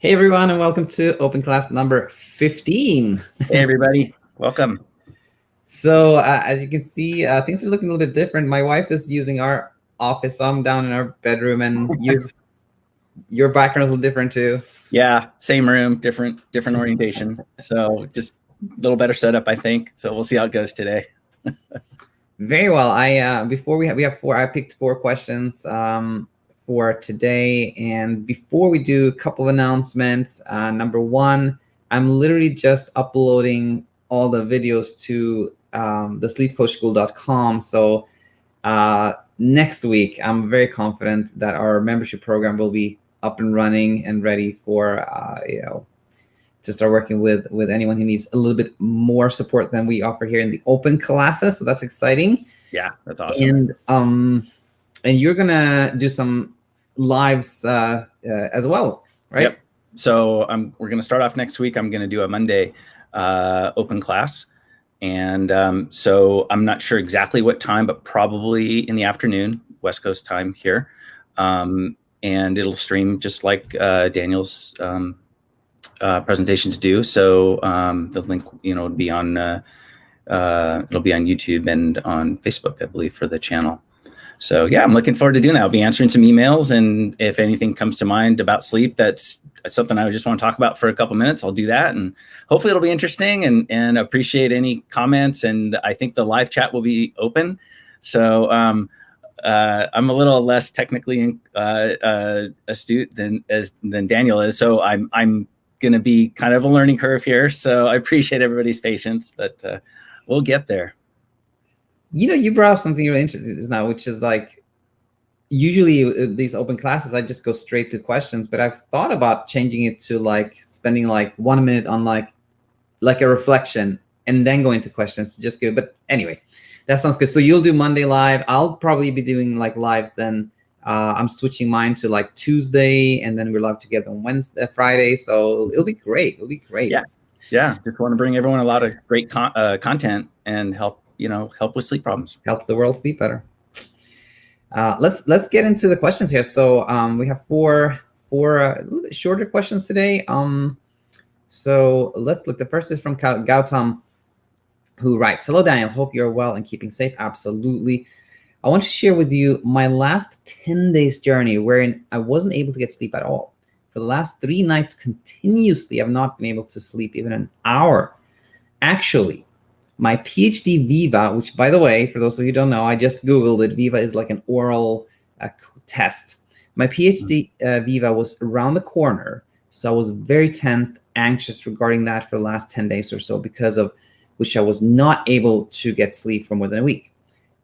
Hey everyone, and welcome to open class number 15. Hey everybody, welcome. So as you can see, things are looking a little bit different. My wife is using our office, so I'm down in our bedroom, and your background is a little different too. Yeah, same room, different orientation. So just a little better setup, I think. So we'll see how it goes today. Very well. I before we have four. I picked four questions for today, and before we do a couple of announcements. Number one, I'm literally just uploading all the videos to the sleepcoachschool.com. So next week, I'm very confident that our membership program will be up and running and ready for to start working with anyone who needs a little bit more support than we offer here in the open classes. So that's exciting. Yeah, that's awesome. And you're gonna do some lives as well, right? Yep. So we're gonna start off next week. I'm gonna do a Monday open class. And so I'm not sure exactly what time, but probably in the afternoon, West Coast time here. And it'll stream just like Daniel's presentations do. So the link, will be on it'll be on YouTube and on Facebook, I believe, for the channel. So yeah, I'm looking forward to doing that. I'll be answering some emails, and if anything comes to mind about sleep, that's something I just want to talk about for a couple minutes, I'll do that. And hopefully it'll be interesting, and appreciate any comments. And I think the live chat will be open. So I'm a little less technically astute than Daniel is. So I'm going to be kind of a learning curve here. So I appreciate everybody's patience, but we'll get there. You brought up something really interesting now, which is like, usually these open classes, I just go straight to questions, but I've thought about changing it to like spending like 1 minute on like a reflection and then going to questions to just go. But anyway, that sounds good. So you'll do Monday live. I'll probably be doing like lives then. I'm switching mine to like Tuesday, and then we're live together on Friday. So it'll be great. It'll be great. Yeah. Just want to bring everyone a lot of great content and help with sleep problems. Help the world sleep better. Let's get into the questions here. So we have four a little bit shorter questions today. So let's look. The first is from Gautam, who writes, "Hello, Daniel. Hope you're well and keeping safe." Absolutely. I want to share with you my last 10 days journey wherein I wasn't able to get sleep at all. For the last 3 nights continuously, I've not been able to sleep even an hour. Actually, my PhD Viva, which, by the way, for those of you who don't know, I just Googled it. Viva is like an oral test. My PhD Viva was around the corner, so I was very tensed, anxious regarding that for the last 10 days or so, because of which I was not able to get sleep for more than a week.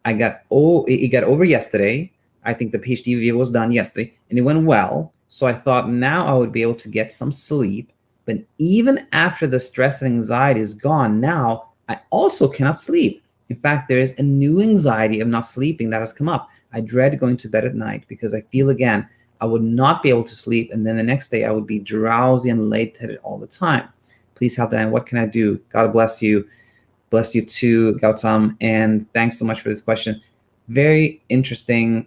It got over yesterday. I think the PhD Viva was done yesterday, and it went well. So I thought now I would be able to get some sleep. But even after the stress and anxiety is gone, now I also cannot sleep. In fact, there is a new anxiety of not sleeping that has come up. I dread going to bed at night because I feel again I would not be able to sleep, and then the next day I would be drowsy and lightheaded all the time. Please help, Dan. What can I do? God bless you. Bless you too, Gautam. And thanks so much for this question. Very interesting.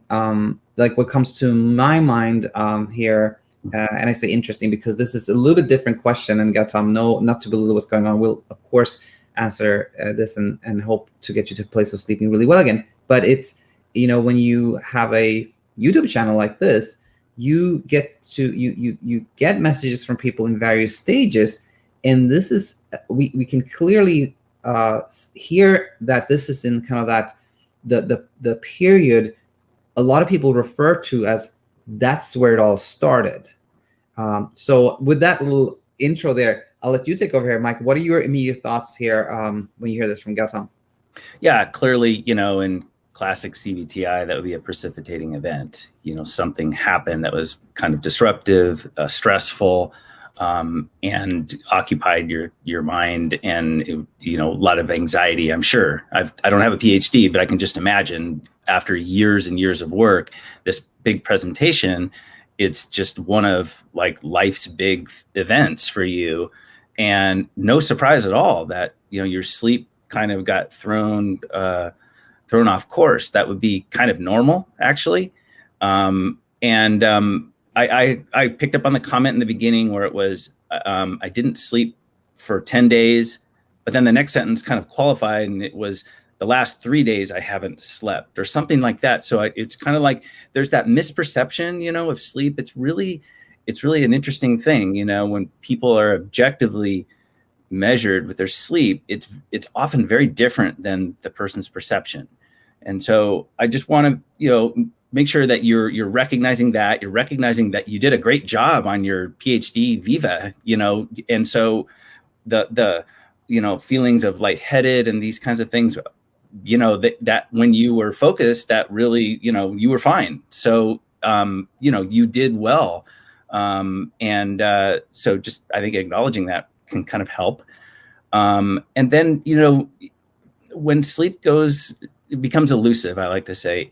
Like what comes to my mind here, and I say interesting because this is a little bit different question. And Gautam, no, not to belittle what's going on. We'll of course answer this and hope to get you to a place of sleeping really well again. But it's, when you have a YouTube channel like this, you get to you get messages from people in various stages, and this is we can clearly hear that this is in kind of that the period a lot of people refer to as that's where it all started. So with that little intro there, I'll let you take over here, Mike. What are your immediate thoughts here when you hear this from Gautam? Yeah, clearly, in classic CBTi, that would be a precipitating event. Something happened that was kind of disruptive, stressful, and occupied your mind, and a lot of anxiety. I'm sure. I don't have a PhD, but I can just imagine after years and years of work, this big presentation, it's just one of like life's big events for you, and no surprise at all that your sleep kind of got thrown off course. That would be kind of normal, actually. I I picked up on the comment in the beginning where it was, I didn't sleep for 10 days, but then the next sentence kind of qualified, and it was the last 3 days I haven't slept or something like that. So it's kind of like there's that misperception, of sleep. It's really an interesting thing, when people are objectively measured with their sleep, it's often very different than the person's perception. And so I just want to, make sure that you're recognizing that you did a great job on your PhD Viva, and so the feelings of lightheaded and these kinds of things, that when you were focused, that really, you were fine. So, you did well. So just, I think acknowledging that can kind of help. And then, when sleep it becomes elusive, I like to say,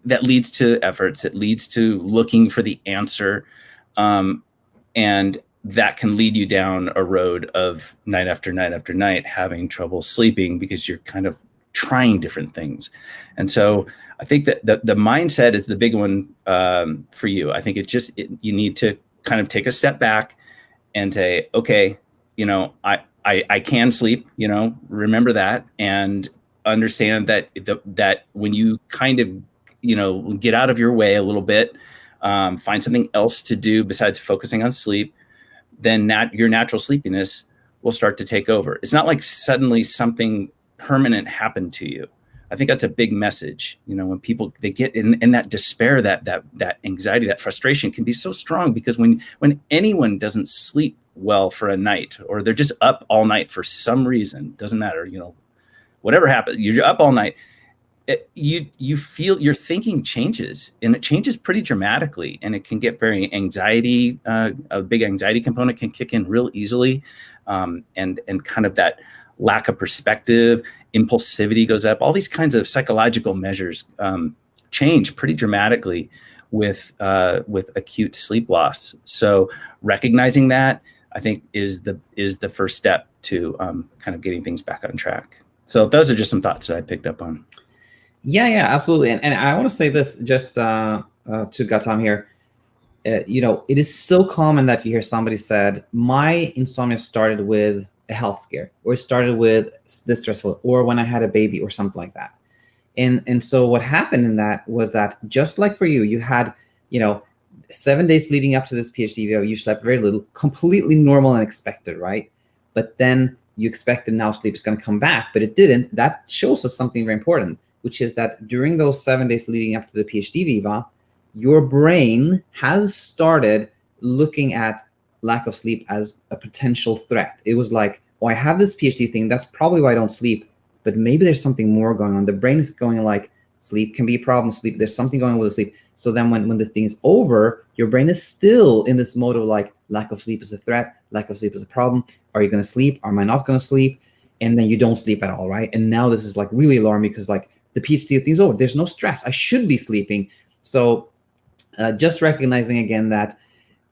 that leads to efforts. It leads to looking for the answer. And that can lead you down a road of night after night after night, having trouble sleeping because you're kind of trying different things. And so I think that the mindset is the big one for you. I think you need to kind of take a step back and say, okay, I can sleep, remember that, and understand that that when you kind of, get out of your way a little bit, find something else to do besides focusing on sleep, then your natural sleepiness will start to take over. It's not like suddenly something permanent happened to you. I think that's a big message. When people, they get in that despair, that anxiety, that frustration can be so strong, because when anyone doesn't sleep well for a night, or they're just up all night for some reason, doesn't matter, whatever happens, you're up all night, you feel your thinking changes, and it changes pretty dramatically, and it can get very anxiety. A big anxiety component can kick in real easily, and kind of that lack of perspective, impulsivity goes up. All these kinds of psychological measures change pretty dramatically with acute sleep loss. So recognizing that, I think, is the first step to kind of getting things back on track. So those are just some thoughts that I picked up on. Yeah, absolutely. And I want to say this just to Gautam here. It is so common that you hear somebody said, my insomnia started with a health scare, or it started with this stressful, or when I had a baby, or something like that. And so what happened in that was that, just like for you, you had, 7 days leading up to this PhD, you slept very little, completely normal and expected, right? But then you expected now sleep is going to come back, but it didn't. That shows us something very important, which is that during those 7 days leading up to the PhD Viva, your brain has started looking at lack of sleep as a potential threat. It was like, oh, I have this PhD thing, that's probably why I don't sleep, but maybe there's something more going on. The brain is going like, sleep can be a problem, there's something going on with the sleep. So then when this thing is over, your brain is still in this mode of like, lack of sleep is a threat, lack of sleep is a problem. Are you going to sleep? Am I not going to sleep? And then you don't sleep at all, right? And now this is like really alarming, because like the PhD thing's over. There's no stress. I should be sleeping. So just recognizing again that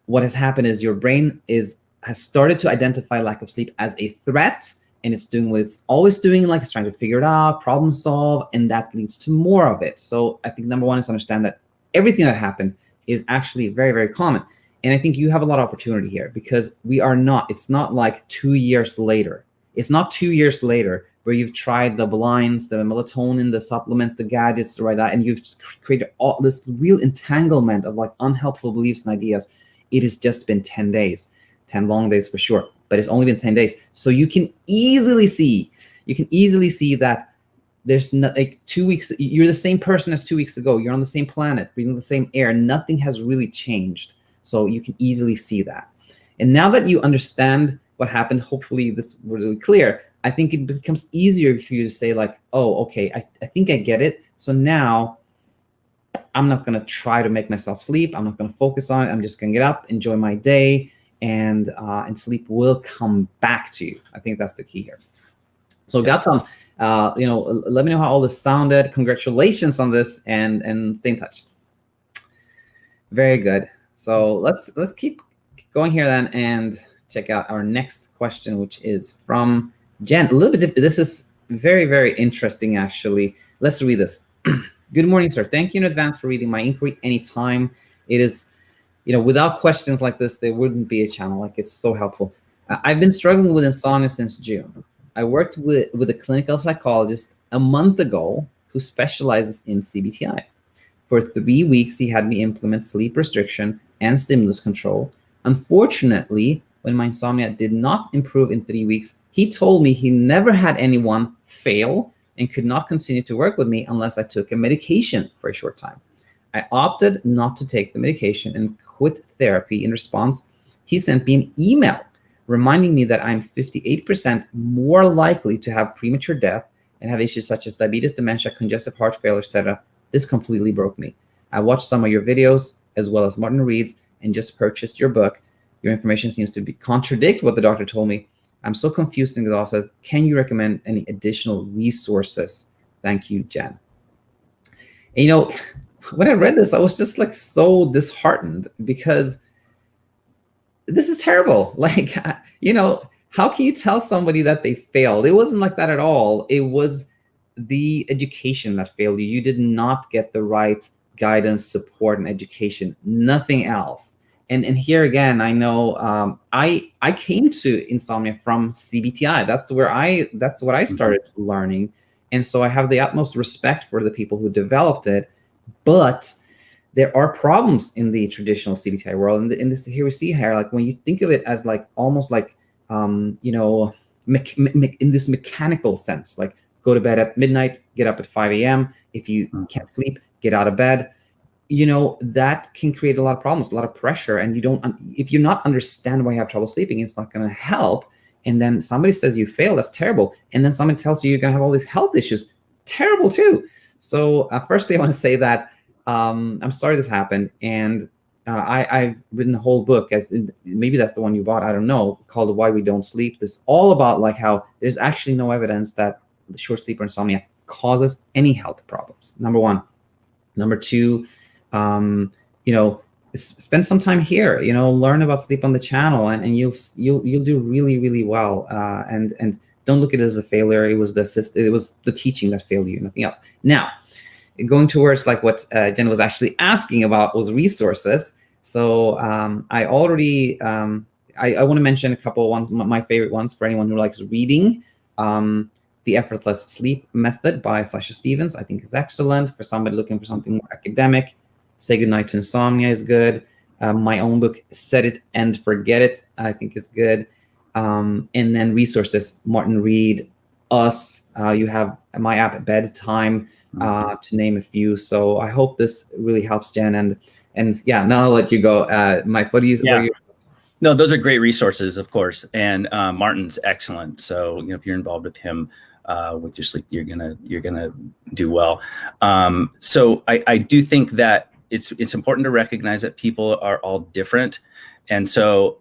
what has happened is your brain has started to identify lack of sleep as a threat, and it's doing what it's always doing, like it's trying to figure it out, problem solve, and that leads to more of it. So I think number one is understand that everything that happened is actually very, very common. And I think you have a lot of opportunity here, because it's not like 2 years later. It's not 2 years later where you've tried the blinds, the melatonin, the supplements, the gadgets, right? And you've created all this real entanglement of like unhelpful beliefs and ideas. It has just been 10 days, 10 long days for sure, but it's only been 10 days. So you can easily see that there's not like 2 weeks. You're the same person as 2 weeks ago. You're on the same planet, breathing the same air. Nothing has really changed. So you can easily see that. And now that you understand what happened, hopefully this was really clear. I think it becomes easier for you to say like, oh, okay, I think I get it. So now I'm not going to try to make myself sleep. I'm not going to focus on it. I'm just going to get up, enjoy my day, and sleep will come back to you. I think that's the key here. So Gautam, let me know how all this sounded. Congratulations on this, and stay in touch. Very good. So let's keep going here then, and check out our next question, which is from Jen. A little bit different. This is very, very interesting, actually. Let's read this. Good morning, sir. Thank you in advance for reading my inquiry anytime. It is without questions like this, there wouldn't be a channel. Like, it's so helpful. I've been struggling with insomnia since June. I worked with a clinical psychologist a month ago who specializes in CBTi. For 3 weeks, he had me implement sleep restriction and stimulus control. Unfortunately, when my insomnia did not improve in 3 weeks, he told me he never had anyone fail and could not continue to work with me unless I took a medication for a short time. I opted not to take the medication and quit therapy. In response, he sent me an email reminding me that I'm 58% more likely to have premature death and have issues such as diabetes, dementia, congestive heart failure, etc. This completely broke me. I watched some of your videos as well as Martin Reed's and just purchased your book. Your information seems to contradict what the doctor told me. I'm so confused and exhausted. Can you recommend any additional resources? Thank you, Jen. And, when I read this, I was just like so disheartened because this is terrible. Like, how can you tell somebody that they failed? It wasn't like that at all. It was the education that failed you. You did not get the right guidance, support, and education, nothing else. And here again, I know I came to insomnia from CBTi. That's what I started learning. And so I have the utmost respect for the people who developed it. But there are problems in the traditional CBTi world. And in this, here we see here, like when you think of it as like almost like, in this mechanical sense, like go to bed at midnight, get up at 5 a.m. If you can't sleep, get out of bed. That can create a lot of problems, a lot of pressure. And if you not understand why you have trouble sleeping, it's not going to help. And then somebody says you fail, that's terrible. And then someone tells you you're going to have all these health issues, terrible too. So firstly, I want to say that I'm sorry this happened. And I've written a whole book, maybe that's the one you bought, I don't know, called Why We Don't Sleep. This is all about like how there's actually no evidence that the short sleep or insomnia causes any health problems. Number one. Number two, spend some time here, learn about sleep on the channel, and you'll do really, really well. And don't look at it as a failure. It was the teaching that failed you, nothing else. Now, going towards like what Jen was actually asking about was resources. So I already, I want to mention a couple of ones, my favorite ones for anyone who likes reading. The Effortless Sleep Method by Sasha Stevens, I think is excellent for somebody looking for something more academic. Say Goodnight to Insomnia is good. My own book, Set It and Forget It, I think is good. And then resources, Martin Reed, us, you have my app, BedTyme, to name a few. So I hope this really helps, Jen. And yeah, now I'll let you go. Mike, what do you think? No, those are great resources, of course. And Martin's excellent. So, if you're involved with him with your sleep, you're gonna do well. So I do think that it's important to recognize that people are all different. And so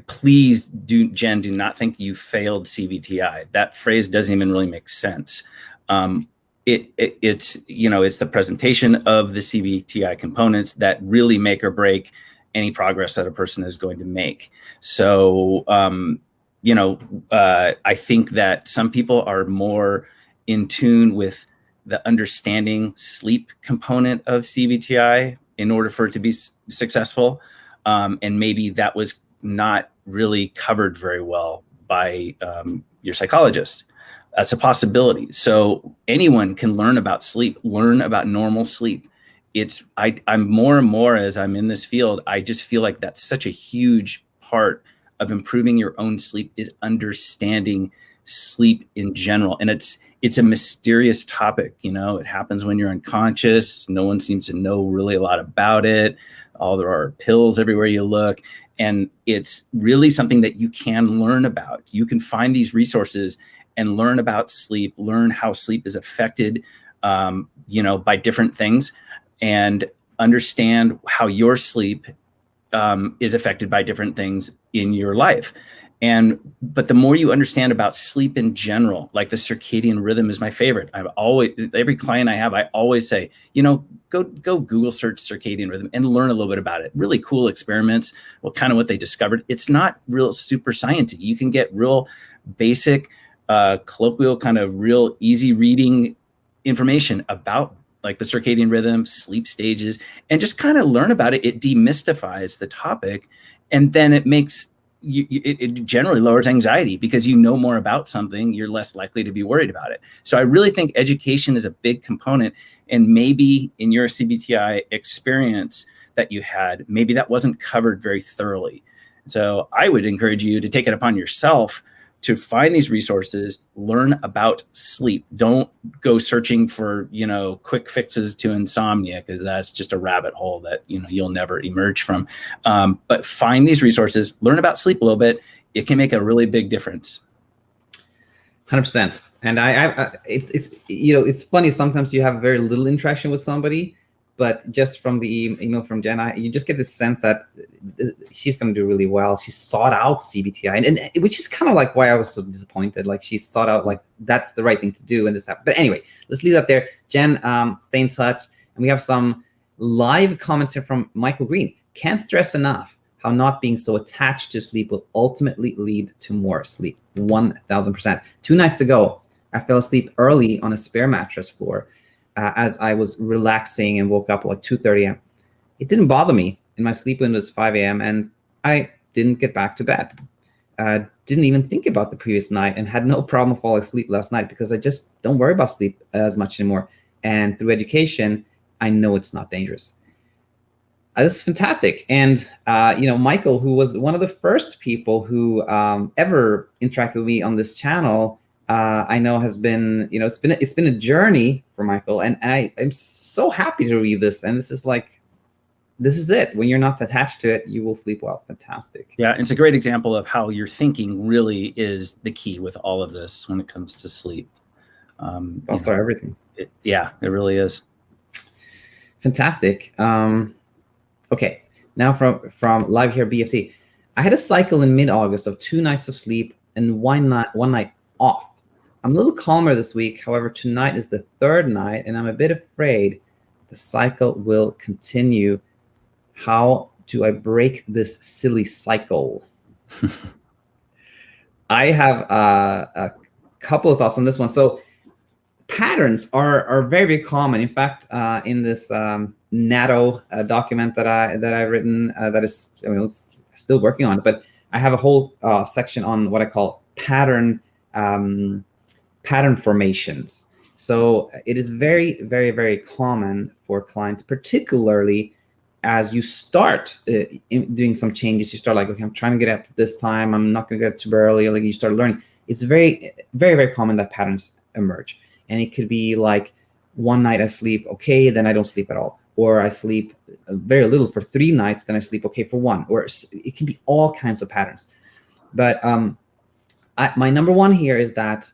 please Jen, do not think you failed CBTi. That phrase doesn't even really make sense. It's the presentation of the CBTi components that really make or break any progress that a person is going to make. So, I think that some people are more in tune with the understanding sleep component of CBTi in order for it to be successful. And maybe that was not really covered very well by your psychologist. That's a possibility. So anyone can learn about sleep, learn about normal sleep. I'm more and more, as I'm in this field, I just feel like that's such a huge part of improving your own sleep is understanding sleep in general. And it's a mysterious topic. It happens when you're unconscious. No one seems to know really a lot about it. There are pills everywhere you look. And it's really something that you can learn about. You can find these resources and learn about sleep, learn how sleep is affected, by different things, and understand how your sleep is affected by different things in your life. But the more you understand about sleep in general, like the circadian rhythm is my favorite. Every client I have, I always say, go Google search circadian rhythm and learn a little bit about it. Really cool experiments, what they discovered. It's not real super sciencey. You can get real basic, colloquial, kind of real easy reading information about like the circadian rhythm, sleep stages, and just kind of learn about it. It demystifies the topic, and then it makes it generally lowers anxiety because you know more about something, you're less likely to be worried about it. So I really think education is a big component, and maybe in your CBTi experience that you had, maybe that wasn't covered very thoroughly. So I would encourage you to take it upon yourself to find these resources, learn about sleep. Don't go searching for, quick fixes to insomnia, because that's just a rabbit hole that, you'll never emerge from. But find these resources, learn about sleep a little bit. It can make a really big difference. 100%. And it's funny. Sometimes you have very little interaction with somebody, but just from the email from Jen, you just get this sense that she's going to do really well. She sought out CBTi, and which is kind of like why I was so disappointed. Like, she sought out, like, that's the right thing to do, and this happened. But anyway, let's leave that there. Jen, stay in touch. And we have some live comments here from Michael Green. Can't stress enough how not being so attached to sleep will ultimately lead to more sleep. 1000%. 2 nights ago, I fell asleep early on a spare mattress floor. As I was relaxing and woke up like 2:30 a.m. It didn't bother me, and my sleep window is 5 a.m. and I didn't get back to bed. Didn't even think about the previous night and had no problem falling asleep last night because I just don't worry about sleep as much anymore. And through education, I know it's not dangerous. This is fantastic. And, Michael, who was one of the first people who ever interacted with me on this channel, I know has been, it's been a journey for Michael, and I'm so happy to read this. And this is it. When you're not attached to it, you will sleep well. Fantastic. Yeah, it's a great example of how your thinking really is the key with all of this when it comes to sleep. Thoughts are everything. It really is. Fantastic. Okay, now from live here, BFT. I had a cycle in mid-August of 2 nights of sleep and one night off. I'm a little calmer this week. However, tonight is the 3rd night, and I'm a bit afraid the cycle will continue. How do I break this silly cycle? I have a couple of thoughts on this one. So patterns are very, very common. In fact, in this NATO document that I've written, that is, it's still working on it, but I have a whole section on what I call pattern formations. So it is very, very, very common for clients, particularly as you start doing some changes. You start like, okay, I'm trying to get up at this time. I'm not going to get too early. Like, you start learning. It's very, very, very common that patterns emerge. And it could be like, one night I sleep okay, then I don't sleep at all. Or I sleep very little for 3 nights, then I sleep okay for 1. Or it can be all kinds of patterns. But my number one here is that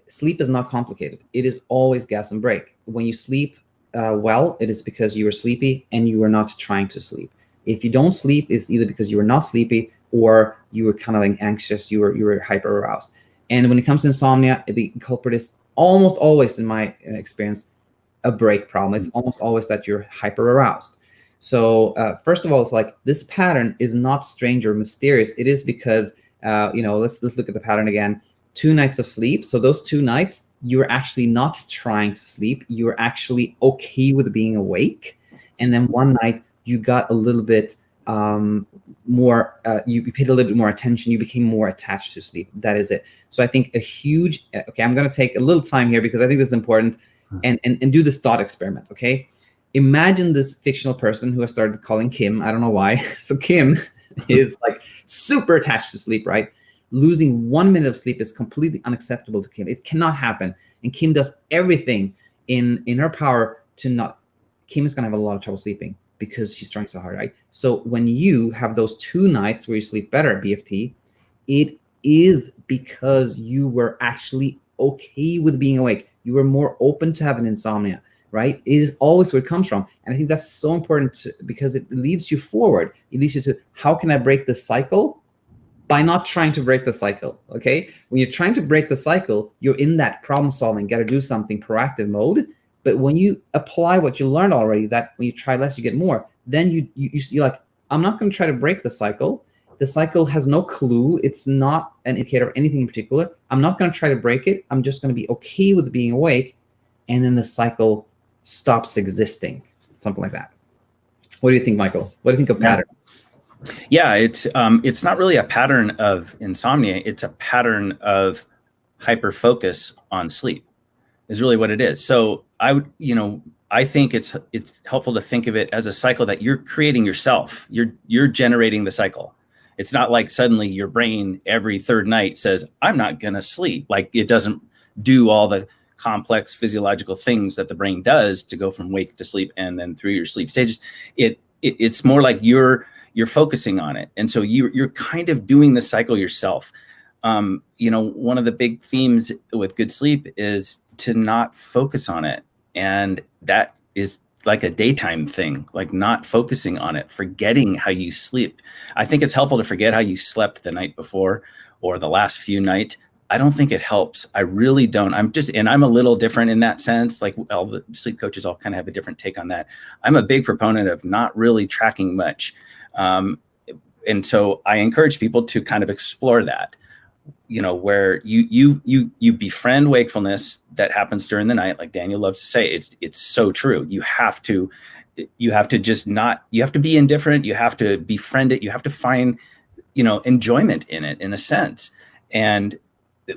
sleep is not complicated. It is always gas and brake. When you sleep well, it is because you are sleepy and you are not trying to sleep. If you don't sleep, it's either because you are not sleepy or you were kind of anxious, you were hyper aroused. And when it comes to insomnia, the culprit is almost always, in my experience, a brake problem. It's almost always that you're hyper aroused. So first of all, it's like, this pattern is not strange or mysterious. It is because let's look at the pattern again. 2 nights of sleep. So those 2 nights, you're actually not trying to sleep. You're actually okay with being awake. And then 1 night, you got a little bit more, you paid a little bit more attention. You became more attached to sleep. That is it. So I think a huge, okay, I'm going to take a little time here because I think this is important, and do this thought experiment, okay? Imagine this fictional person who I started calling Kim. I don't know why. So Kim is like super attached to sleep, right? Losing 1 minute of sleep is completely unacceptable to Kim. It cannot happen. And Kim does everything in her power to not. Kim is going to have a lot of trouble sleeping because she's trying so hard, right? So when you have those 2 nights where you sleep better, BFT, it is because you were actually okay with being awake. You were more open to having insomnia, right? It is always where it comes from. And I think that's so important because it leads you forward. It leads you to, how can I break this cycle? By not trying to break the cycle, okay? When you're trying to break the cycle, you're in that problem solving, got to do something proactive mode. But when you apply what you learned already, that when you try less, you get more, then you're like, I'm not going to try to break the cycle. The cycle has no clue. It's not an indicator of anything in particular. I'm not going to try to break it. I'm just going to be okay with being awake. And then the cycle stops existing, something like that. What do you think, Michael? What do you think of pattern? Yeah, it's not really a pattern of insomnia. It's a pattern of hyper focus on sleep is really what it is. So I think it's helpful to think of it as a cycle that you're creating yourself. You're generating the cycle. It's not like suddenly your brain every third night says, I'm not going to sleep. Like, it doesn't do all the complex physiological things that the brain does to go from wake to sleep and then through your sleep stages. It's more like you're focusing on it. And so you're kind of doing the cycle yourself. One of the big themes with good sleep is to not focus on it. And that is like a daytime thing, like not focusing on it, forgetting how you sleep. I think it's helpful to forget how you slept the night before or the last few nights. I don't think it helps. I really don't. I'm a little different in that sense. Like, all the sleep coaches all kind of have a different take on that. I'm a big proponent of not really tracking much. And so I encourage people to kind of explore that, where you befriend wakefulness that happens during the night. Like Daniel loves to say, it's so true. You have to just not, you have to be indifferent. You have to befriend it. You have to find, enjoyment in it, in a sense. And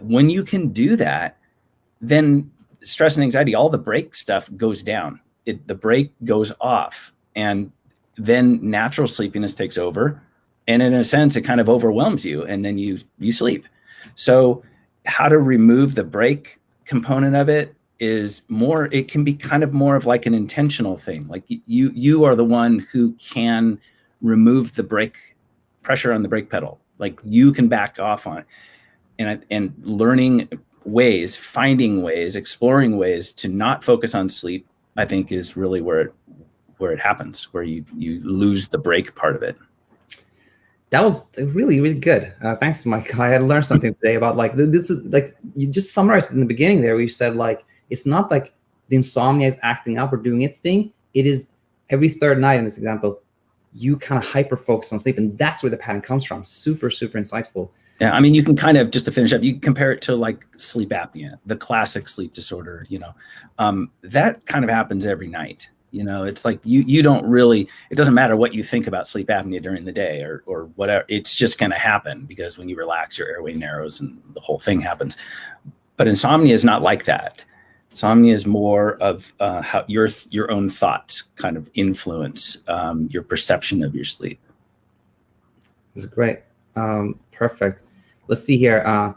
when you can do that, then stress and anxiety, all the break stuff goes down. The break goes off, and then natural sleepiness takes over. And in a sense, it kind of overwhelms you, and then you sleep. So how to remove the break component of it is more, it can be kind of more of like an intentional thing. Like you are the one who can remove the brake pressure on the brake pedal. Like, you can back off on it. And learning ways, finding ways, exploring ways to not focus on sleep, I think is really where it happens, where you lose the break part of it. That was really, really good. Thanks, Mike. I had learned something today about, like, this is like, you just summarized in the beginning there, where you said, like, it's not like the insomnia is acting up or doing its thing. It is every third night in this example, you kind of hyper focus on sleep, and that's where the pattern comes from. Super, super insightful. Yeah, I mean, you can kind of, just to finish up, you can compare it to like sleep apnea, the classic sleep disorder. That kind of happens every night. It's like you don't really, it doesn't matter what you think about sleep apnea during the day or whatever. It's just going to happen, because when you relax, your airway narrows and the whole thing happens. But insomnia is not like that. Insomnia is more of how your own thoughts kind of influence your perception of your sleep. This is great. Perfect. Let's see here.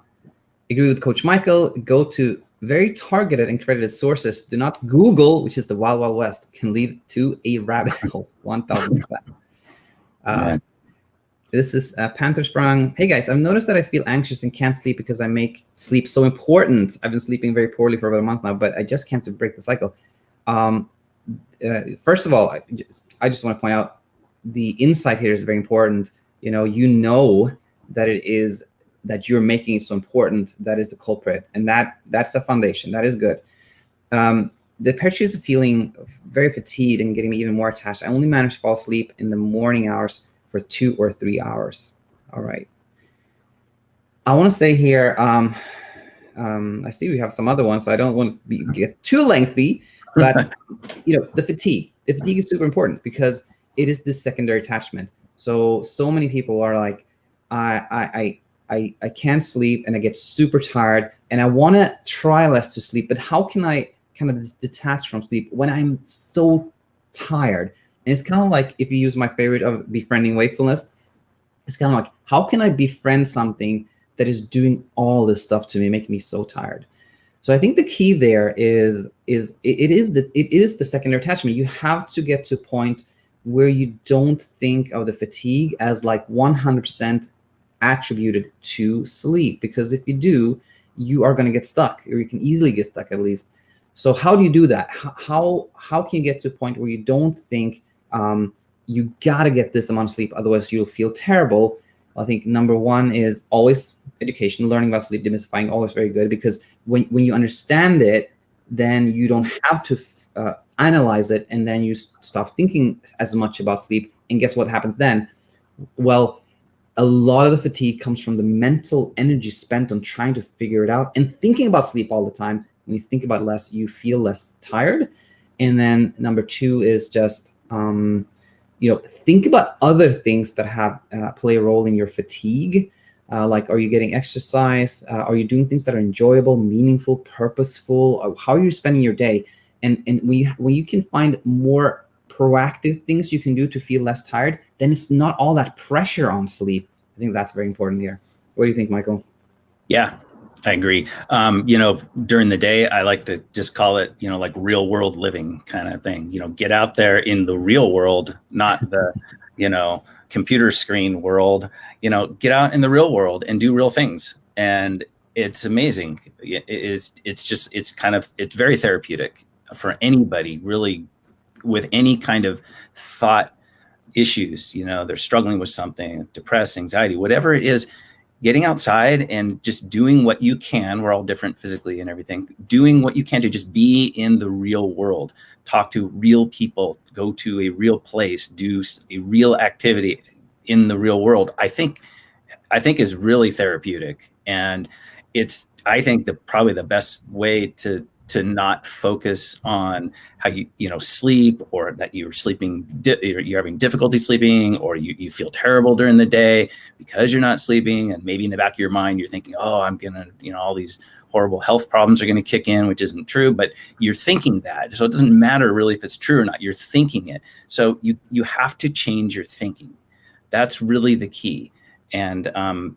Agree with Coach Michael. Go to very targeted and credited sources. Do not Google, which is the wild, wild west, can lead to a rabbit hole. 1,000%. This is Panther Sprung. Hey guys, I've noticed that I feel anxious and can't sleep because I make sleep so important. I've been sleeping very poorly for about a month now, but I just can't break the cycle. First of all, I just want to point out the insight here is very important. That it is that you're making it so important. That is the culprit, and that's the foundation. That is good. The purchase of feeling very fatigued and getting me even more attached. I only manage to fall asleep in the morning hours for 2 or 3 hours. All right. I want to say here, I see we have some other ones, so I don't want to get too lengthy, but the fatigue is super important, because it is this secondary attachment. So many people are like, I can't sleep and I get super tired and I want to try less to sleep, but how can I kind of detach from sleep when I'm so tired? And it's kind of like, if you use my favorite of befriending wakefulness, it's kind of like, how can I befriend something that is doing all this stuff to me, making me so tired? So I think the key there is the secondary attachment. You have to get to a point where you don't think of the fatigue as like 100% attributed to sleep, because if you do, you are going to get stuck, or you can easily get stuck at least. So how do you do that? How can you get to a point where you don't think you got to get this amount of sleep, otherwise you'll feel terrible? I think number one is always education, learning about sleep demystifying, always very good, because when you understand it, then you don't have to analyze it, and then you stop thinking as much about sleep. And guess what happens then? Well, a lot of the fatigue comes from the mental energy spent on trying to figure it out and thinking about sleep all the time. When you think about less, you feel less tired. And then number 2 is just, think about other things that have play a role in your fatigue. Like, are you getting exercise? Are you doing things that are enjoyable, meaningful, purposeful? How are you spending your day? And when you can find more proactive things you can do to feel less tired, then it's not all that pressure on sleep. I think that's very important here. What do you think, Michael? Yeah, I agree. During the day, I like to just call it, like real world living kind of thing. Get out there in the real world, not the, computer screen world. Get out in the real world and do real things. And it's amazing. It's very therapeutic for anybody really with any kind of thought issues. They're struggling with something, depressed, anxiety, whatever it is. Getting outside and just doing what you can. We're all different physically and everything. Doing what you can to just be in the real world, talk to real people, go to a real place, do a real activity in the real world. I think is really therapeutic, and it's probably the best way to not focus on how you sleep, or that you're sleeping, you're having difficulty sleeping, or you feel terrible during the day because you're not sleeping. And maybe in the back of your mind, you're thinking, oh, I'm going to, all these horrible health problems are going to kick in, which isn't true, but you're thinking that. So it doesn't matter really if it's true or not, you're thinking it. So you have to change your thinking. That's really the key. And, and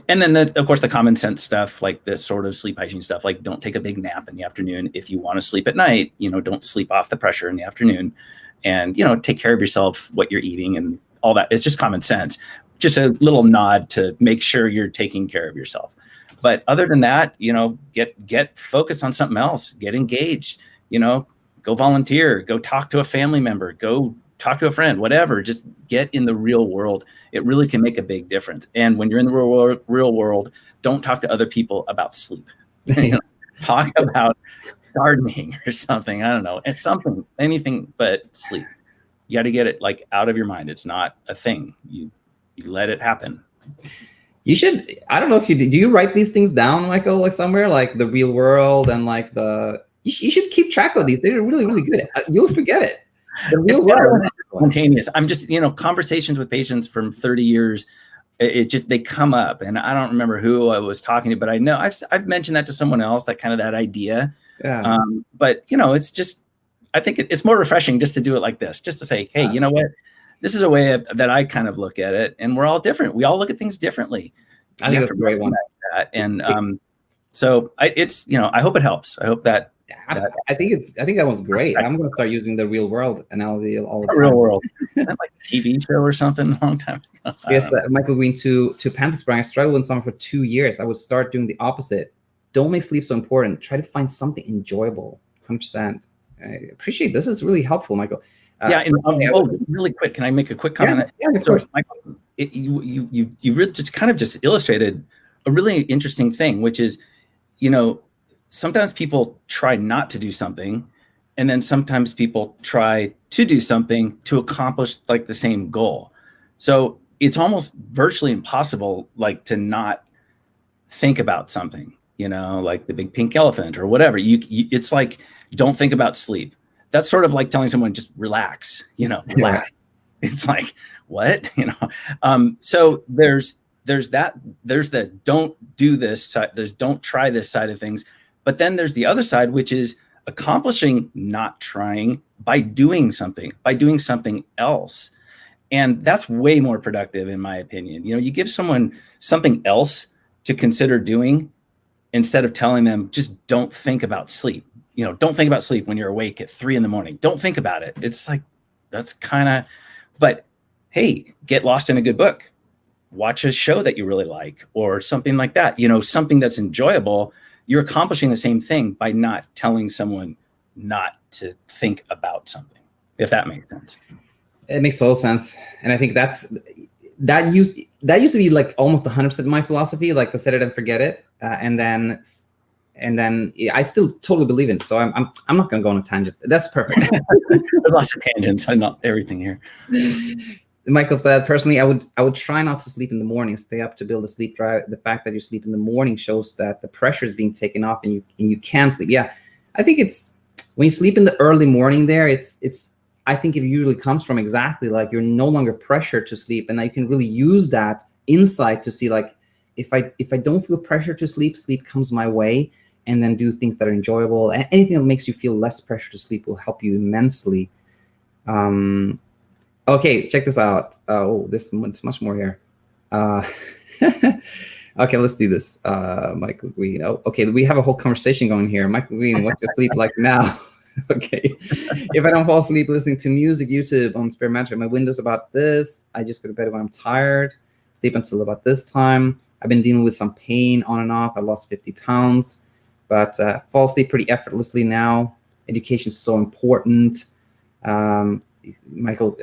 then of course the common sense stuff, like this sort of sleep hygiene stuff, like don't take a big nap in the afternoon. If you want to sleep at night, don't sleep off the pressure in the afternoon, and, take care of yourself, what you're eating and all that. It's just common sense, just a little nod to make sure you're taking care of yourself. But other than that, get focused on something else, get engaged, go volunteer, go talk to a family member, go talk to a friend, whatever, just get in the real world. It really can make a big difference. And when you're in the real world, don't talk to other people about sleep. Talk about gardening or something. I don't know. It's anything but sleep. You got to get it like out of your mind. It's not a thing. You let it happen. You should, I don't know if do you write these things down, Michael, like somewhere, like the real world and like you should keep track of these. They're really, really good. You'll forget it. The real world is spontaneous. I'm just, conversations with patients from 30 years, they come up, and I don't remember who I was talking to, but I know I've mentioned that to someone else, that idea. Yeah. But it's just, I think it's more refreshing just to do it like this, just to say, hey, you know what? This is a way that I kind of look at it, and we're all different. We all look at things differently. I think that's a great one. And so I hope it helps. I hope that. I think that was great. I'm going to start using the real world analogy all the time. Real world, like a TV show or something a long time ago. Yes, Michael Green to Panther Sprang. I struggled with something for 2 years. I would start doing the opposite. Don't make sleep so important. Try to find something enjoyable. 100%. I appreciate this. Is really helpful, Michael. Really quick, can I make a quick comment? Yeah, of course. Michael, you really just illustrated a really interesting thing, which is, sometimes people try not to do something, and then sometimes people try to do something to accomplish like the same goal. So it's almost virtually impossible, like, to not think about something, like the big pink elephant or whatever. It's like, don't think about sleep. That's sort of like telling someone just relax, relax. Yeah. It's like, what, so there's the don't do this side, there's don't try this side of things. But then there's the other side, which is accomplishing not trying by doing something else. And that's way more productive, in my opinion. You give someone something else to consider doing instead of telling them, just don't think about sleep. Don't think about sleep when you're awake at 3 a.m. Don't think about it. It's like, that's but hey, get lost in a good book, watch a show that you really like, or something like that, something that's enjoyable. You're accomplishing the same thing by not telling someone not to think about something, if that makes sense. It makes total sense. And I think that used to be like almost 100% my philosophy, like the set it and forget it. And then I still totally believe in it. So I'm not going to go on a tangent. That's perfect. There's lots of tangents. I'm not everything here. Michael says, personally, I would try not to sleep in the morning, stay up to build a sleep drive. The fact that you sleep in the morning shows that the pressure is being taken off and you can sleep. Yeah, I think it's when you sleep in the early morning there, I think it usually comes from exactly like you're no longer pressured to sleep, and I can really use that insight to see like if I don't feel pressure to sleep, sleep comes my way, and then do things that are enjoyable. Anything that makes you feel less pressure to sleep will help you immensely. Okay, check this out. Oh, this one's much more here. Okay, let's do this. Michael Green. Oh, okay, we have a whole conversation going here. Michael Green, what's your sleep like now? Okay, if I don't fall asleep listening to music, YouTube on spare mattress, my window's about this. I just go to bed when I'm tired. Sleep until about this time. I've been dealing with some pain on and off. I lost 50 pounds, but fall asleep pretty effortlessly now. Education is so important. Michael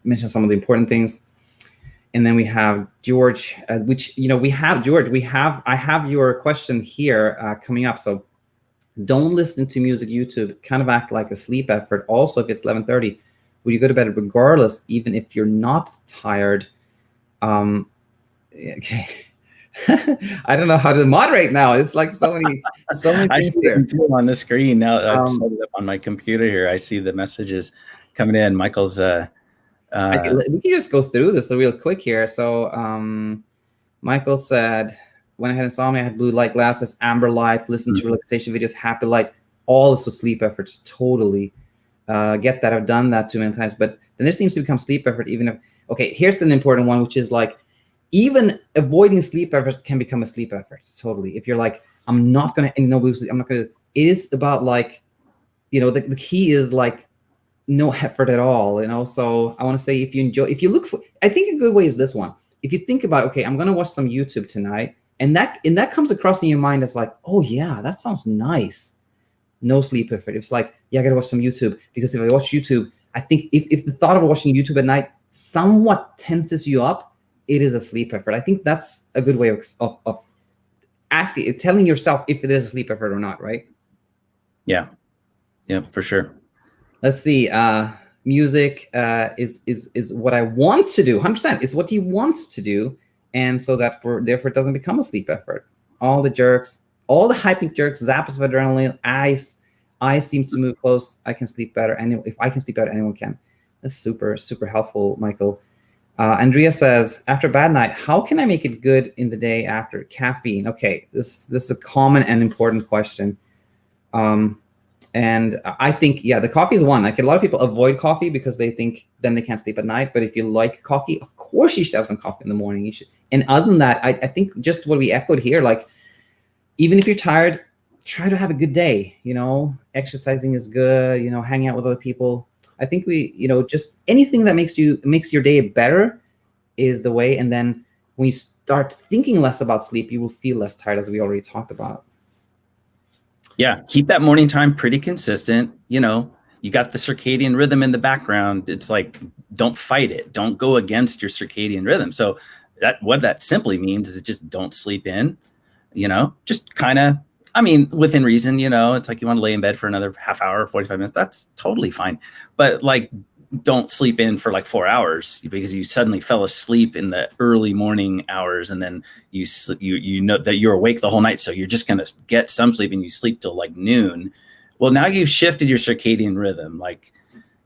mentioned some of the important things. And then we have George, which, we have, George, I have your question here coming up. So don't listen to music, YouTube, kind of act like a sleep effort. Also, if it's 11:30, will you go to bed regardless, even if you're not tired? Okay. I don't know how to moderate now. It's like so many I things see here. them too on the screen now. I've set it up on my computer here. I see the messages coming in. Michael's we can just go through this real quick here. So Michael said, when I had insomnia, I had blue light glasses, amber lights, listened to relaxation videos, happy lights. All this was sleep efforts. Totally get that. I've done that too many times. But then there seems to become sleep effort. Even if, okay, here's an important one, which is like, even avoiding sleep efforts can become a sleep effort. Totally. If you're like, I'm not going to, I'm not going to, it is about like, the key is like no effort at all, So I want to say, if you look for, I think a good way is this one. If you think about, okay, I'm going to watch some YouTube tonight, and that comes across in your mind as like, oh yeah, that sounds nice. No sleep effort. It's like, yeah, I got to watch some YouTube, because if I watch YouTube, I think if the thought of watching YouTube at night somewhat tenses you up, it is a sleep effort. I think that's a good way of asking, telling yourself if it is a sleep effort or not, right? Yeah, for sure. Let's see. Music is what I want to do. 100%. It's what he wants to do, and so therefore it doesn't become a sleep effort. All the jerks, all the hyping jerks, zappers of adrenaline, eyes seem to move close. I can sleep better. And if I can sleep better, anyone can. That's super, super helpful, Michael. Andrea says, after a bad night, how can I make it good in the day after? Caffeine. Okay, this is a common and important question. And I think, the coffee is one. Like, a lot of people avoid coffee because they think then they can't sleep at night. But if you like coffee, of course you should have some coffee in the morning. You should. And other than that, I think just what we echoed here, like, even if you're tired, try to have a good day. Exercising is good. Hanging out with other people. I think just anything that makes your day better is the way. And then when you start thinking less about sleep, you will feel less tired, as we already talked about. Yeah, keep that morning time pretty consistent. You got the circadian rhythm in the background. It's like, don't fight it. Don't go against your circadian rhythm. So what that simply means is just don't sleep in, just kind of, within reason, it's like you want to lay in bed for another half hour, 45 minutes. That's totally fine. But like, don't sleep in for like 4 hours because you suddenly fell asleep in the early morning hours. And then you know that you're awake the whole night. So you're just going to get some sleep and you sleep till like noon. Well, now you've shifted your circadian rhythm. Like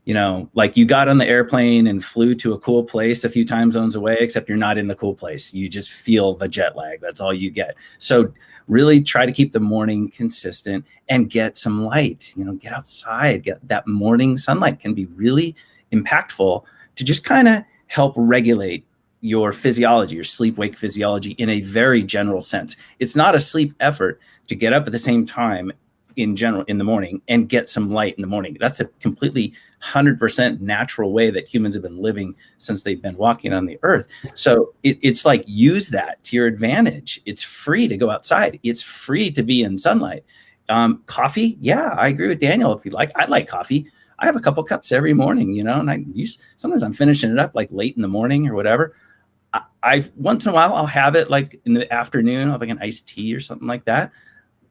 you got on the airplane and flew to a cool place a few time zones away, except you're not in the cool place. You just feel the jet lag. That's all you get. So really try to keep the morning consistent and get some light, get outside, get that morning sunlight can be really impactful to just kind of help regulate your physiology, your sleep-wake physiology in a very general sense. It's not a sleep effort to get up at the same time in general in the morning and get some light in the morning. That's a completely 100% natural way that humans have been living since they've been walking on the earth. So it's like, use that to your advantage. It's free to go outside. It's free to be in sunlight. Coffee. Yeah, I agree with Daniel. If you like, I like coffee. I have a couple cups every morning, and sometimes I'm finishing it up like late in the morning or whatever. I once in a while I'll have it like in the afternoon. I'll have like an iced tea or something like that.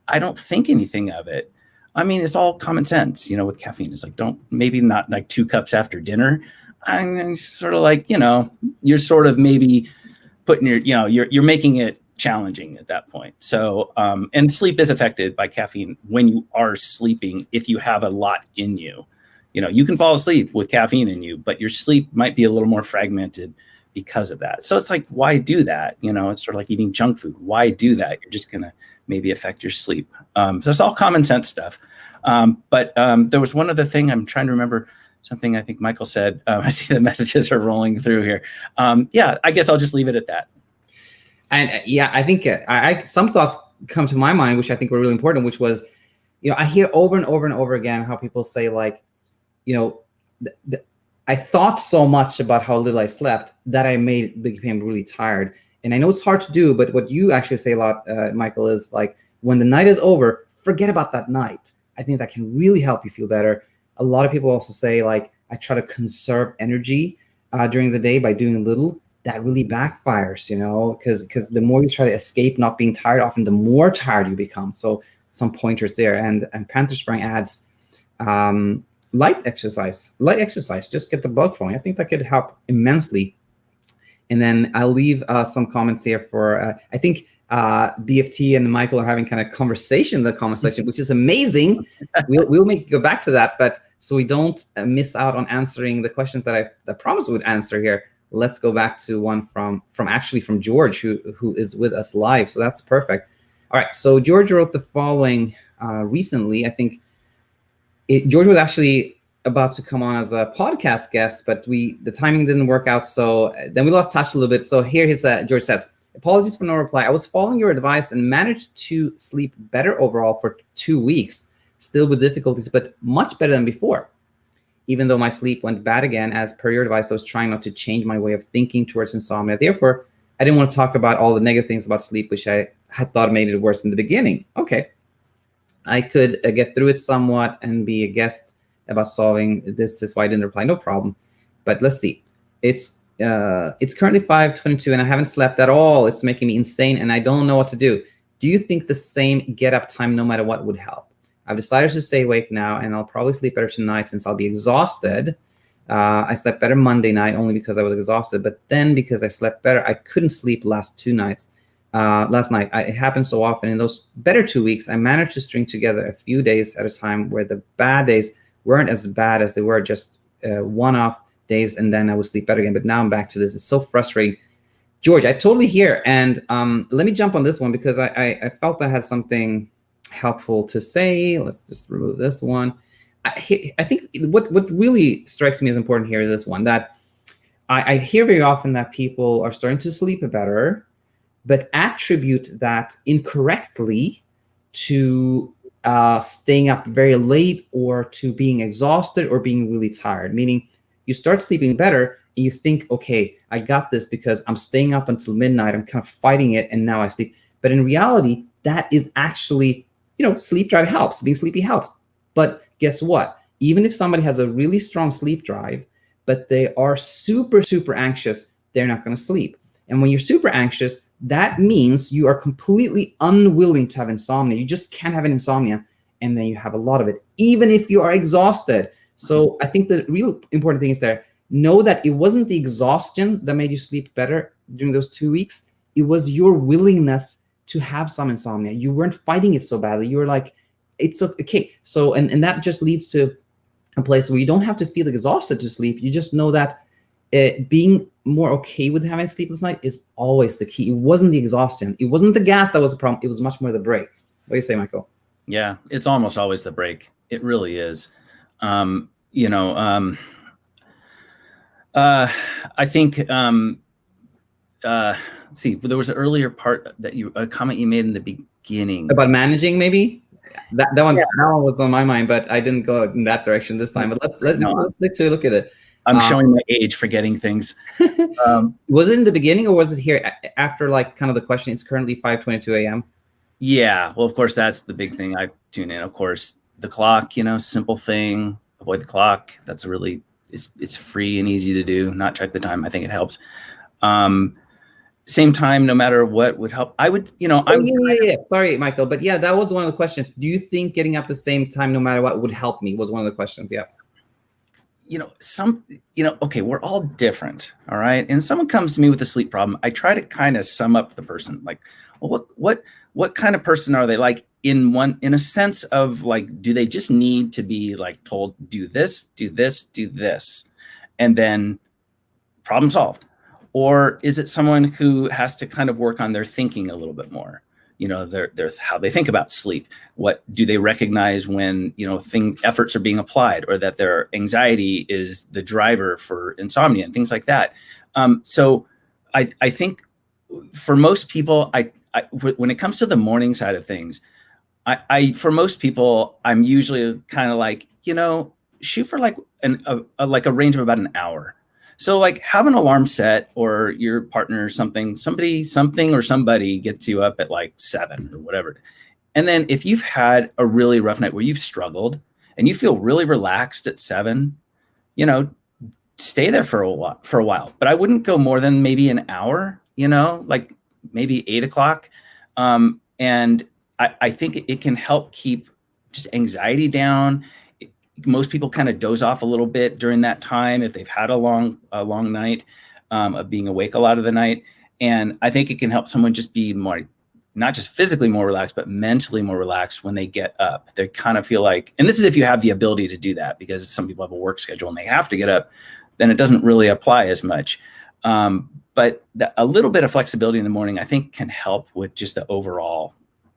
I don't think anything of it. It's all common sense, with caffeine. It's like, maybe not like 2 cups after dinner. I'm sort of like, you're sort of maybe putting you're making it challenging at that point. So, and sleep is affected by caffeine when you are sleeping. If you have a lot in you, you can fall asleep with caffeine in you, but your sleep might be a little more fragmented because of that. So it's like, why do that? It's sort of like eating junk food. Why do that? You're just going to maybe affect your sleep. So it's all common sense stuff. But there was one other thing I'm trying to remember, something I think Michael said. I see the messages are rolling through here. I guess I'll just leave it at that. And I think some thoughts come to my mind, which I think were really important, which was, I hear over and over and over again how people say, like, I thought so much about how little I slept that I became really tired. And I know it's hard to do, but what you actually say a lot, Michael, is like, when the night is over, forget about that night. I think that can really help you feel better. A lot of people also say, like, I try to conserve energy during the day by doing little. That really backfires, because the more you try to escape not being tired, often the more tired you become. So some pointers there. And Panther Spring adds light exercise. Just get the blood flowing. I think that could help immensely. And then I'll leave some comments here for, I think BFT and Michael are having kind of conversation in the comment section, which is amazing. We'll go back to that, but so we don't miss out on answering the questions that I promised we would answer here. Let's go back to one from George, who is with us live. So that's perfect. All right. So George wrote the following recently. I think George was actually about to come on as a podcast guest, but the timing didn't work out. So then we lost touch a little bit. So here George says, apologies for no reply. I was following your advice and managed to sleep better overall for 2 weeks, still with difficulties, but much better than before. Even though my sleep went bad again, as per your advice, I was trying not to change my way of thinking towards insomnia. Therefore, I didn't want to talk about all the negative things about sleep, which I had thought made it worse in the beginning. Okay. I could get through it somewhat and be a guest about solving this. Is why I didn't reply. No problem. But let's see. It's currently 5:22 and I haven't slept at all. It's making me insane and I don't know what to do. Do you think the same get up time no matter what would help? I've decided to stay awake now, and I'll probably sleep better tonight since I'll be exhausted. I slept better Monday night only because I was exhausted, but then because I slept better, I couldn't sleep last night. It happened so often. In those better 2 weeks, I managed to string together a few days at a time where the bad days weren't as bad as they were, just one-off days, and then I would sleep better again. But now I'm back to this. It's so frustrating. George, I totally hear. And let me jump on this one because I felt I had something helpful to say. Let's just remove this one. I think what really strikes me as important here is this one, that I hear very often that people are starting to sleep better, but attribute that incorrectly to staying up very late or to being exhausted or being really tired. Meaning you start sleeping better and you think, okay, I got this because I'm staying up until midnight. I'm kind of fighting it and now I sleep. But in reality, that is actually, sleep drive helps. Being sleepy helps. But guess what? Even if somebody has a really strong sleep drive, but they are super, super anxious, they're not going to sleep. And when you're super anxious, that means you are completely unwilling to have insomnia. You just can't have an insomnia, and then you have a lot of it, even if you are exhausted. So I think the real important thing is there, know that it wasn't the exhaustion that made you sleep better during those 2 weeks. It was your willingness to have some insomnia. You weren't fighting it so badly. You were like, it's okay. So, and that just leads to a place where you don't have to feel exhausted to sleep. You just know that being more okay with having a sleepless night is always the key. It wasn't the exhaustion. It wasn't the gas that was a problem. It was much more the break. What do you say, Michael? Yeah, it's almost always the break. It really is. I think, let's see, there was an earlier part a comment you made in the beginning. About managing, maybe? That one was on my mind, but I didn't go in that direction this time. But let's look at it. I'm showing my age, forgetting things. Was it in the beginning or was it here after, like, kind of the question? It's currently 5:22 a.m. Yeah, well, of course, that's the big thing I tune in. Of course, the clock, simple thing, avoid the clock. That's really, it's free and easy to do. Not check the time. I think it helps. Same time, no matter what would help. I would, Sorry, Michael, but yeah, that was one of the questions. Do you think getting up the same time, no matter what, would help me? Was one of the questions. Yeah. okay, we're all different. All right. And someone comes to me with a sleep problem. I try to kind of sum up the person, like, well, what kind of person are they? Like in a sense of like, do they just need to be like told, do this, do this, do this, and then problem solved? Or is it someone who has to kind of work on their thinking a little bit more? Their how they think about sleep. What do they recognize when efforts are being applied, or that their anxiety is the driver for insomnia and things like that. So I think for most people, when it comes to the morning side of things, for most people, I'm usually kind of like, shoot for like a range of about an hour. So like have an alarm set, or your partner or something or somebody gets you up at like 7 or whatever. And then if you've had a really rough night where you've struggled and you feel really relaxed at 7, stay there for a while. But I wouldn't go more than maybe an hour, like maybe 8 o'clock. And I think it can help keep just anxiety down. Most people kind of doze off a little bit during that time if they've had a long night of being awake a lot of the night. And I think it can help someone just be more, not just physically more relaxed, but mentally more relaxed when they get up. They kind of feel like, and this is if you have the ability to do that, because some people have a work schedule and they have to get up, then it doesn't really apply as much. But a little bit of flexibility in the morning, I think, can help with just the overall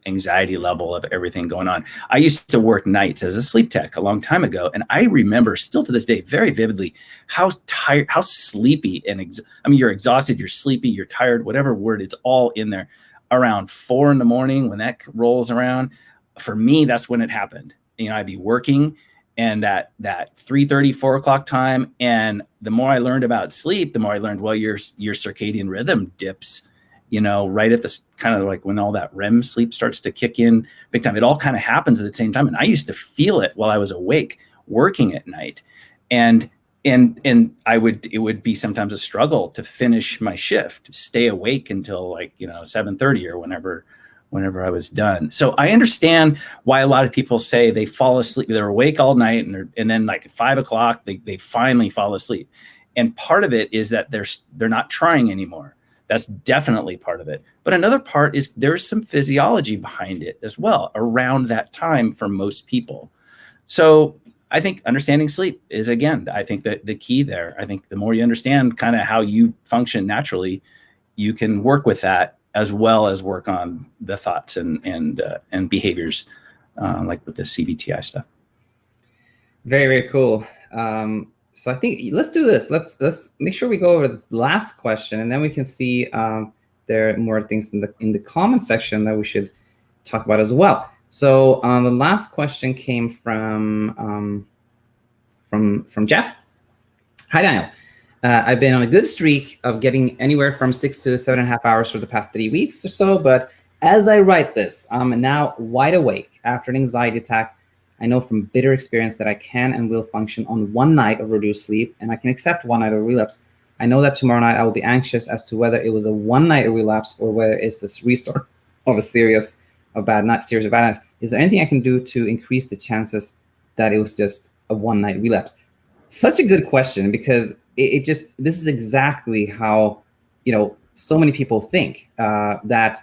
anxiety level of everything going on. I used to work nights as a sleep tech a long time ago, and I remember still to this day very vividly how tired, how sleepy, and you're exhausted, you're sleepy, you're tired, whatever word, it's all in there. Around 4 a.m. when that rolls around, for me, that's when it happened. I'd be working, and that 3:30, 4 o'clock time, and the more I learned about sleep, the more I learned, well, your circadian rhythm dips, right at this kind of like when all that REM sleep starts to kick in big time. It all kind of happens at the same time. And I used to feel it while I was awake working at night. And it would be sometimes a struggle to finish my shift, stay awake until like, 7:30 or whenever I was done. So I understand why a lot of people say they fall asleep. They're awake all night, and then like at 5 o'clock, they finally fall asleep. And part of it is that they're not trying anymore. That's definitely part of it. But another part is there's some physiology behind it as well around that time for most people. So I think understanding sleep is, again, I think that the key there. I think the more you understand kind of how you function naturally, you can work with that as well as work on the thoughts and behaviors, like with the CBTi stuff. Very, very cool. So I think let's do this. Let's make sure we go over the last question, and then we can see there are more things in the comment section that we should talk about as well. So the last question came from Jeff. Hi, Daniel. I've been on a good streak of getting anywhere from 6 to 7.5 hours for the past 3 weeks or so, but as I write this, I'm now wide awake after an anxiety attack. I know from bitter experience that I can and will function on one night of reduced sleep, and I can accept one night of relapse. I know that tomorrow night I will be anxious as to whether it was a one night of relapse or whether it's this restart of a series of bad nights. Is there anything I can do to increase the chances that it was just a one night relapse? Such a good question, because this is exactly how, so many people think that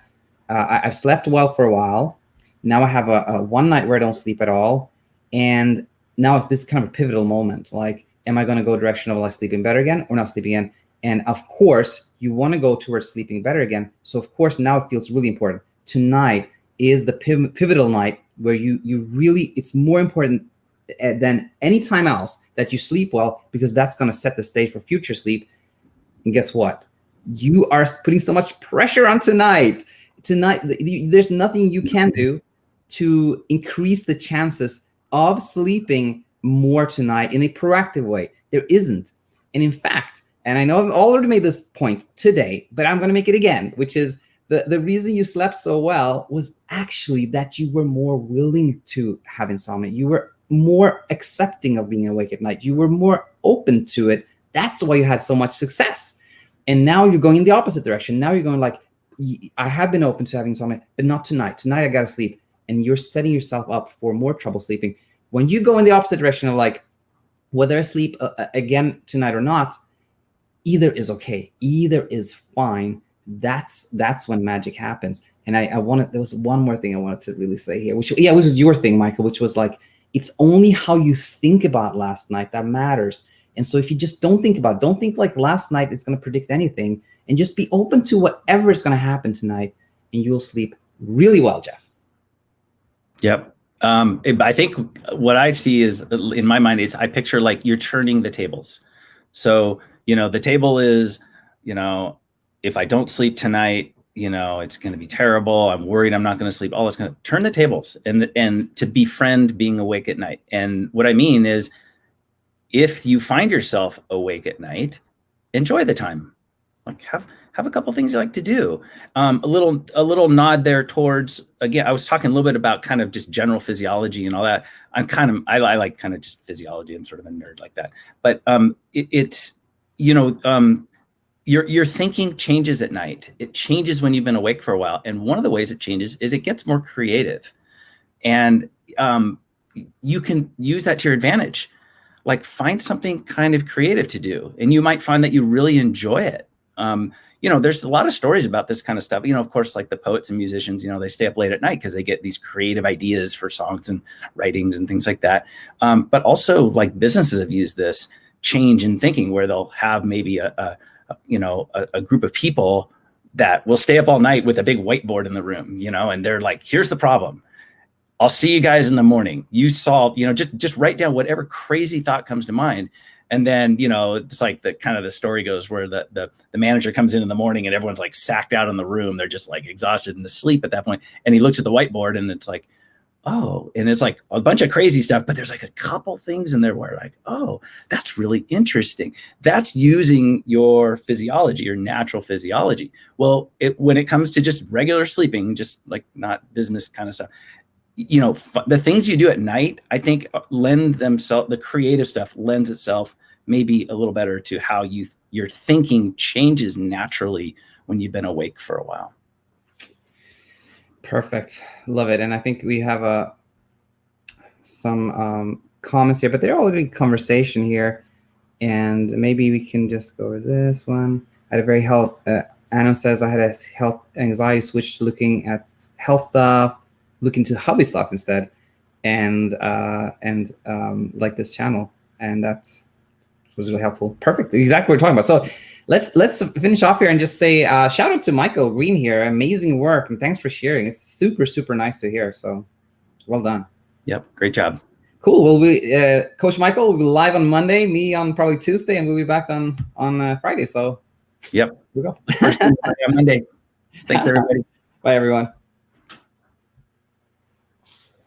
I've slept well for a while. Now I have a one night where I don't sleep at all. And now this is kind of a pivotal moment. Like, am I going to go direction of like sleeping better again or not sleeping again? And of course, you want to go towards sleeping better again. So of course, now it feels really important. Tonight is the pivotal night where you really, it's more important than any time else that you sleep well, because that's going to set the stage for future sleep. And guess what? You are putting so much pressure on tonight. There's nothing you can do to increase the chances of sleeping more tonight in a proactive way. There isn't. And in fact, and I know I've already made this point today, but I'm going to make it again, which is the reason you slept so well was actually that you were more willing to have insomnia. You were more accepting of being awake at night. You were more open to it. That's why you had so much success. And now you're going in the opposite direction. Now you're going like, I have been open to having insomnia, but not tonight. Tonight I got to sleep. And you're setting yourself up for more trouble sleeping. When you go in the opposite direction of like, whether I sleep again tonight or not, either is okay. Either is fine. That's when magic happens. And I wanted, there was one more thing I wanted to really say here, which was your thing, Michael, which was like, it's only how you think about last night that matters. And so if you just don't think about it, don't think like last night is going to predict anything, and just be open to whatever is going to happen tonight, and you'll sleep really well, Jeff. Yep. I think what I see is, in my mind, is I picture like you're turning the tables. So, the table is, if I don't sleep tonight, it's going to be terrible. I'm worried I'm not going to sleep. All this going to turn the tables and to befriend being awake at night. And what I mean is, if you find yourself awake at night, enjoy the time. Like have a couple things you like to do. A little nod there towards, again, I was talking a little bit about kind of just general physiology and all that. I like kind of just physiology. I'm sort of a nerd like that. But your thinking changes at night. It changes when you've been awake for a while. And one of the ways it changes is it gets more creative. And you can use that to your advantage. Like find something kind of creative to do. And you might find that you really enjoy it. There's a lot of stories about this kind of stuff. Of course, like the poets and musicians, they stay up late at night because they get these creative ideas for songs and writings and things like that. But also like businesses have used this change in thinking where they'll have maybe a group of people that will stay up all night with a big whiteboard in the room, and they're like, here's the problem. I'll see you guys in the morning. You solve, just write down whatever crazy thought comes to mind. And then, it's like the story goes where the manager comes in the morning and everyone's like sacked out in the room. They're just like exhausted and asleep at that point. And he looks at the whiteboard and it's like, oh, and it's like a bunch of crazy stuff, but there's like a couple things in there where like, oh, that's really interesting. That's using your physiology, your natural physiology. Well, when it comes to just regular sleeping, just like not business kind of stuff, the things you do at night, I think the creative stuff lends itself maybe a little better to how your thinking changes naturally when you've been awake for a while. Perfect. Love it. And I think we have some comments here, but they're all in conversation here. And maybe we can just go over this one. I had a very Anna says, I had a health anxiety switch to looking at health stuff, look into hobby stuff instead, and like this channel. And that was really helpful. Perfect. Exactly what we're talking about. So let's finish off here and just say shout out to Michael Green here. Amazing work, and thanks for sharing. It's super, super nice to hear. So well done. Yep, great job. Cool. Well, Coach Michael will be live on Monday, me on probably Tuesday, and we'll be back on Friday. So yep, here we go. First thing on Monday. Thanks everybody. Bye everyone.